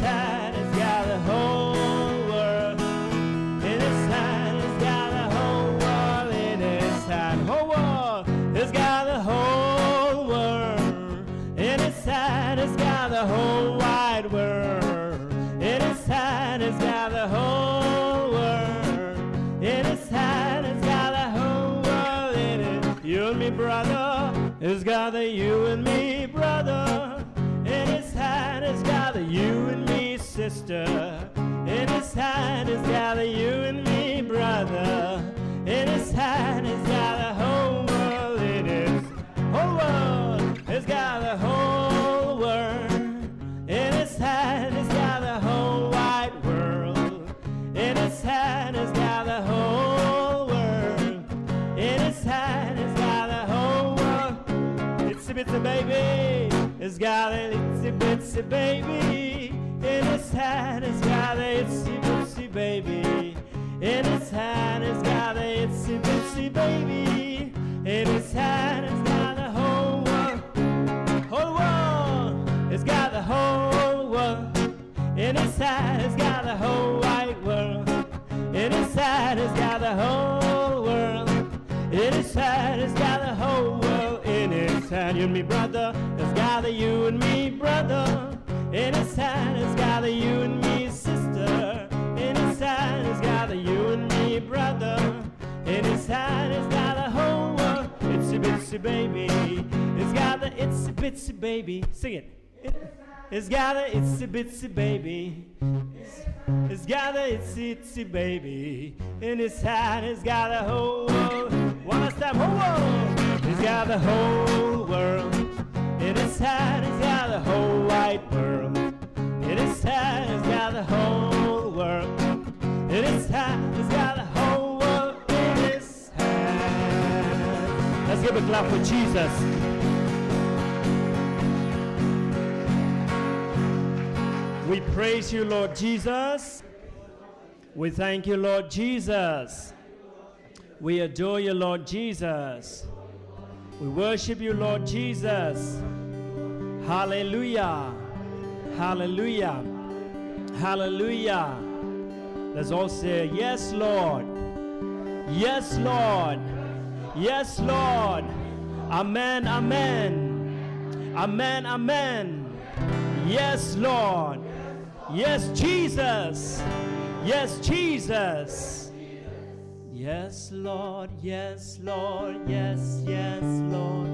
hand has got the whole world. In his hand has got the whole world. In his hand, whole world has got the whole world. In his hand has got the whole wide world. In his hand has got the whole world. In his hand has got the whole world. In it, you and me, brother, has got the you and me, brother. In his hand has got the you and me, sister. In his hand has got the you and me, brother. In his hand has got the whole world. In his whole world has got the whole world. In his hand has got the whole wide world. In his hand has got the whole world. In his hand has got the whole world. Itsy bitsy baby, has got an itsy bitsy baby. In his hand has got a itsy bitsy baby. In his hand has got a itsy bitsy baby. In his hand has got the whole world. Whole world has got the whole world. In his hand has got the whole wide world. In his hand has got the whole world. In his hand has got the whole world. In his hand, you and me, brother, has got the you and me, brother. In his hand has got the you and me, sister. In his hand has got the you and me, brother. In his hand has got the whole world. Itsy bitsy baby, it's got the itsy bitsy baby. Sing it. It's got a itsy bitsy baby. It's got a itsy itsy baby. In his hand, it's got a whole world. One last time, whole world. He's got the whole world. In his hand, he's got the whole wide world. In his hand, he's got the whole world. In his hand, he's got the whole world. In his hand. Let's give a clap for Jesus. We praise you, Lord Jesus. We thank you, Lord Jesus. We adore you, Lord Jesus. We worship you, Lord Jesus. Hallelujah. Hallelujah. Hallelujah. Let's all say, yes, Lord. Yes, Lord. Yes, Lord. Amen, amen. Amen, amen. Yes, Lord. Yes, Jesus. Yes, Jesus. Yes, Lord. Yes, Lord. Yes, yes, Lord.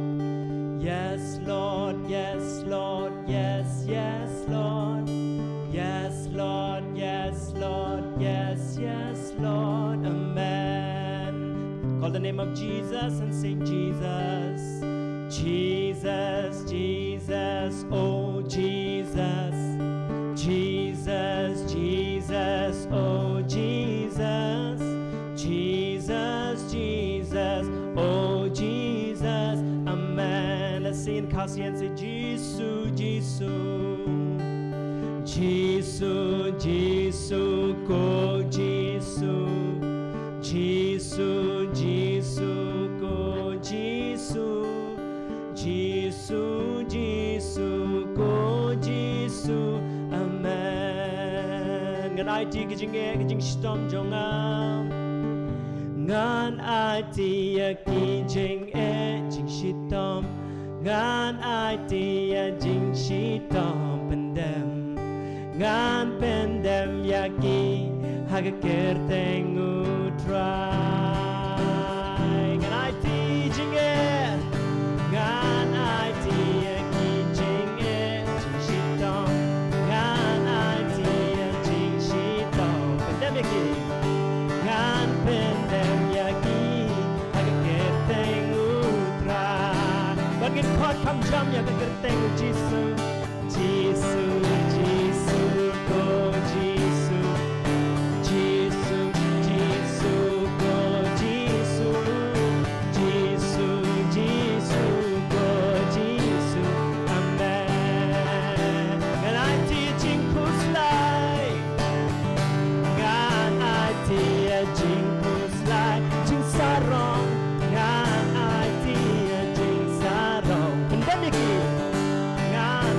Yes, Lord. Yes, Lord. Yes, yes, Lord. Yes, Lord. Yes, Lord. Yes, yes, Lord. Amen. Call the name of Jesus and sing Jesus. Jesus, Jesus, oh Jesus. Jesus, Jesus, oh Jesus. Jesus, Jesus, oh Jesus. Amen. Let's sing in Kasi and say Jesus, Jesus. Jesus, Jesus, go Jesus. Jesus, Jesus, go Jesus. Jesus, Jesus, go Jesus. Amen. Ngan ai ti kijing stom jongam. Ngan ai ti kijing jing shitom. Ngan ai ti jing shitom pendem. Ngan pendem yaki hagakerteng utrai. Ngan ai ti jing Ngan ai ti kijing jing shitom. Ngan ai ti jing shitom pendem yaki. Ngan pendem yaki hagakerteng utrai. Bagin pot kam jam hagakerteng Jesus. Jesus, Jesus, go Jesus. Jesus, Jesus, go Jesus. Jesus, Jesus, go Jesus. Amen. And I teaching who's like. God, I teaching who's like. Jing sarong. God, I teaching sarong. And then again. God,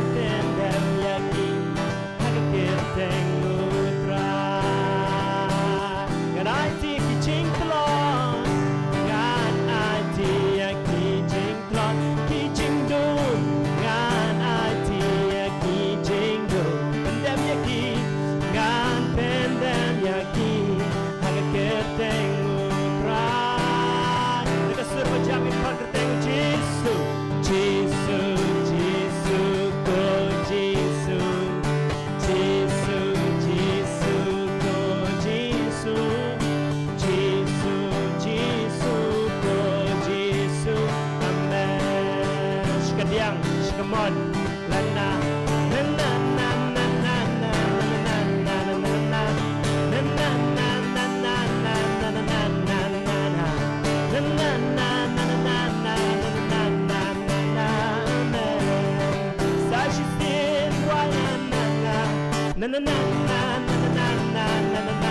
na na na na na na na na na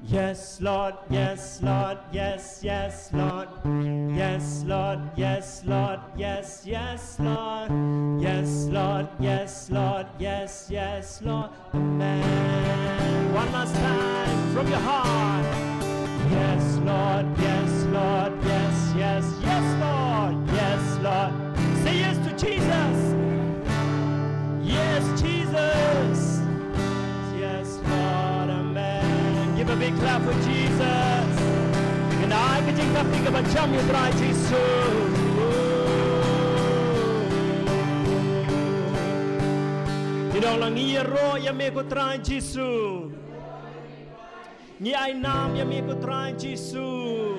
Yes, Lord, yes, Lord, yes, yes, Lord. Yes, Lord, yes, Lord, yes, yes, Lord. Yes, Lord, yes, Lord, yes, yes, Lord. Amen. One last time from your heart. Yes, Lord, yes, Lord, yes, yes, yes, Lord. Yes, Lord. Say yes to Jesus. Yes, Jesus. Yes, Lord, amen. Give a big clap for Jesus. And I can think of a jump you try Jesus. You don't lang ni ro ya me ko try Jesus. Ni ai nam ya me ko try Jesus.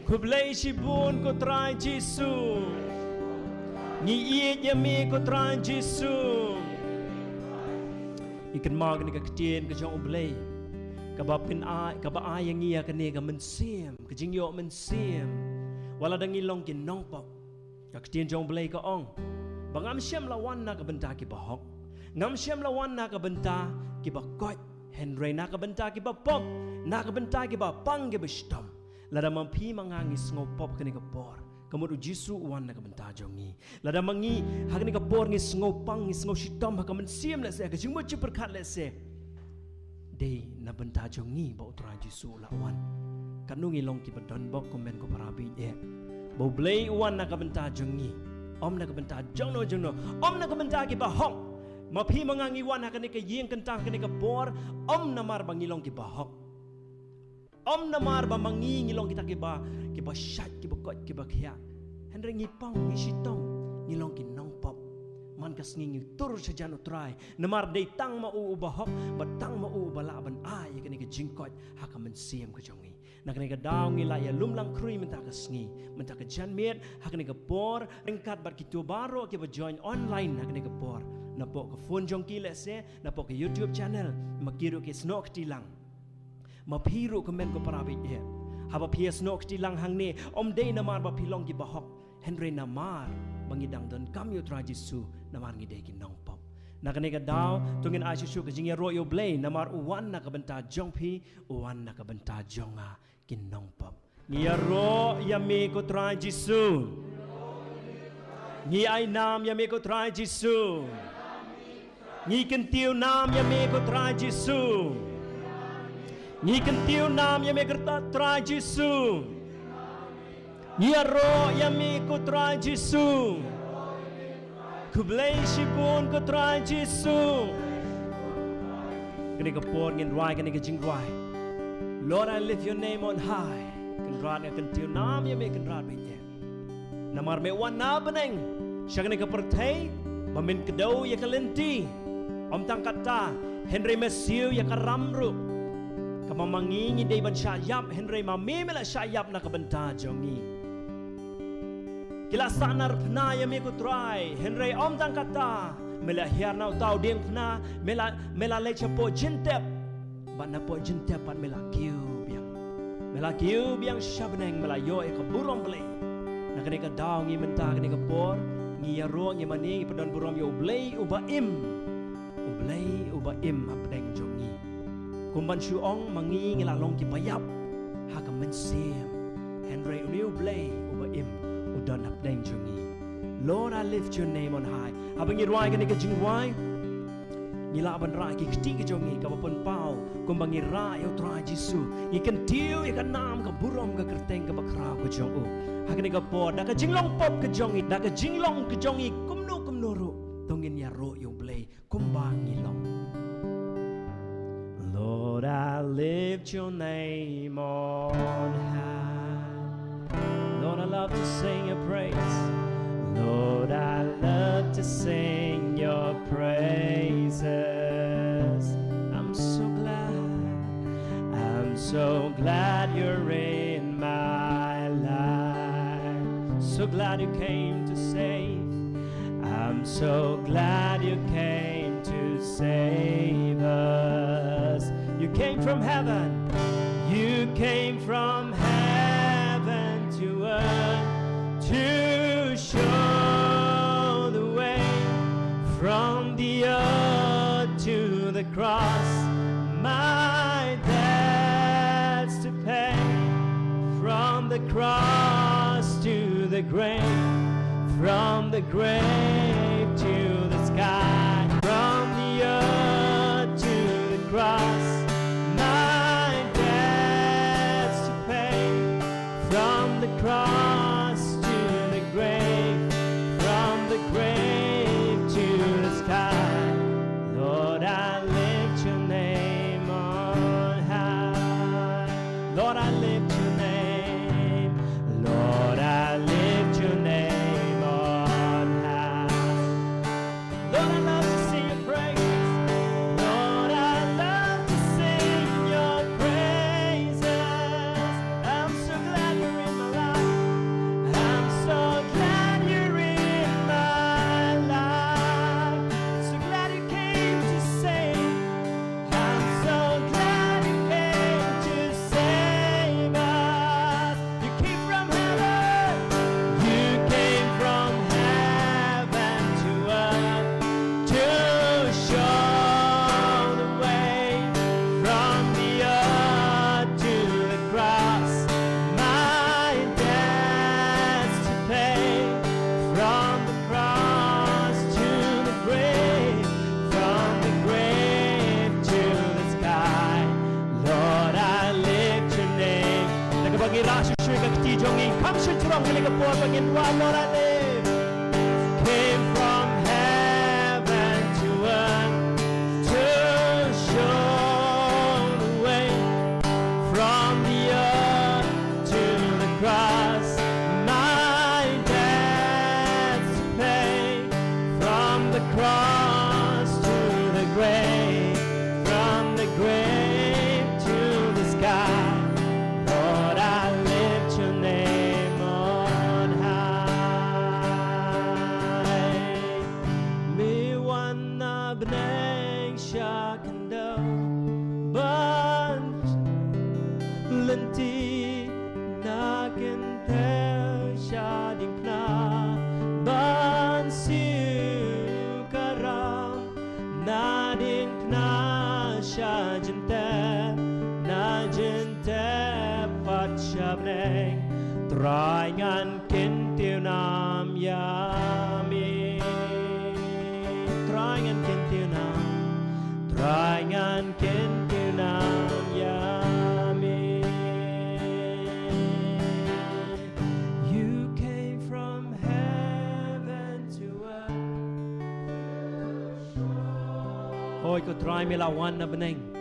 Ku blei si bun ko try Jesus. Ni iet ya me ko try Jesus. Ikan mag ni ka ketien ka jong blei. Ka ba pin ai ka ba ai yang ia ka ne ka men sim ka jing yo men sim. Wala dang ilong kin nong pop. Ka ketien jong blei ka ong. Bangam siam lawan na ka benta ki ba hok. Ngam siam lawan na ka benta ki ba kot. Henry na ka benta ki ba pop. Na ka benta ki ba pang ki ba stom. Lada mampi mangangis ngopop ka ni ka por. Kamu Jisu wan na kabenta jongi. Lada mangi hakni ka por ngis ngopang ngis ngositom ha kamen siam le se ka jingmo chi perkat le se. Dei na benta jongi ba utra Jisu la wan. Kanungi long ki badon bok komen ko parabi e. Bo blei wan na kabenta jongi. Om na kabenta jongno jongno. Om na kabenta ki ba hok. Mapi mangangi wan hakni ka yeng kentang kani ka por. Om na mar bangi long ki ba hok. Om na mar ba mangi ngilong kita ki ba shat ki ba kot ki ba khia. Henry ngi pang ngi sitom ngilong ki nong pop. Man kas ngi tur sajan utrai. Namar dei tang ma u ba hok ba tang ma u ba la ban ai kani ka jingkot ha ka men siam ka jongi. Na kani ka daw ngi la ya lumlang krui menta ka sngi. Menta ka jan met ha kani ka por ringkat bat ki tu baro ki ba join online ha kani ka por. Na po ka phone jong ki le se na po ka YouTube channel makiru ki snok tilang. Mapiru komen ko parabi e. Haba pies nok ti lang hang ne om day namar ba pilong ki bahok. Henry namar bangidang don kamyo tra Jisu namar ngi day ki nong pop. Nakane ka daw tungin ay susu ka jingya royo blay namar uwan na kabenta jong pi uwan na kabenta jonga ki nong pop. Ngi ro yami ko tra Jisu. Ngi ay nam yami ko tra Jisu. Ngi kentiu nam yami ko tra Jisu. Ni kentiu nam ya me kerta tra Jisu. Ni ro ya me ko tra Jisu. Ku blei si pun ko tra Jisu. Kini ka por ngin rai kini ka jing rai. Lord, I lift your name on high. Kan rat ya kentiu nam ya me kan rat be. Namar me wan na beneng. Siya kini ka pertai mamin kedau ya kalenti. Om tang kata Henry Mesiu ya karamru. Kamamangingi day ban syayap Henry mamimela syayap na kabenta jongi. Kila sanar pna ya me ko try Henry om tang kata mela hiar na tau ding pna mela le chapo jintep ban na po jintep pan mela kiu biang shabneng mela yo e ka burom blei na kani ka daw ngi menta kani ka por ngi yaro ngi mani padon burom yo blei ubaim apdeng jongi. Kumban syuong mangi ngilalong ki payap ha ka mensim Henry uniu blay ubaim udan apdeng jongi. Lord, I lift your name on high. Abang irwai kani ka jingwai ngila ban ra ki kti ki jongi ka pon pau kumbang ira yo tra Jisu ikan tiu ikan nam ka burom ka kerteng ka bakra ko jong u ha kani ka po da ka jinglong pop ka jongi da ka jinglong ka jongi kumnu ro tongin ya ro yo blay kumbang ngilong. Lord, I lift your name on high. Lord, I love to sing your praise. Lord, I love to sing your praises. I'm so glad you're in my life. So glad you came to save. I'm so glad you came to save us. You came from heaven. You came from heaven to earth to show the way from the earth to the cross. My debts to pay, from the cross to the grave, from the grave to the sky, from the earth to the cross. My debts to pay, from the cross to the grave, from the grave to the sky. Lord, I lift your name on high. Lord, I lift your name. Lord, I lift your name on high. Lord, I love to sing your praises. Lord, I love to sing your praises. I'm so glad you're in my life. I'm so glad you're in my life. So glad you came to save. I'm so glad you came to save us. You came from heaven. You came from heaven to earth to show the way from the earth to the cross. My debts to pay, from the cross to the grave, from the grave to the sky. Lord, I lift your name. Lord, I live. Came from heaven to earth to show the way from the earth to the cross. My debts to pay, from the cross to the grave, from the grave to the sky. Lord, I lift your name on high. Me wanna bneng shakando bunch lenti nakin tel shading kna ban siu karam nadin kna shajente najente pat shabneng try ngan kin tiêu nam yami try ngan kin tiêu nam try ngan kin tiêu nam yami. You came from heaven to earth. Ôi có try mi la wan na beneng.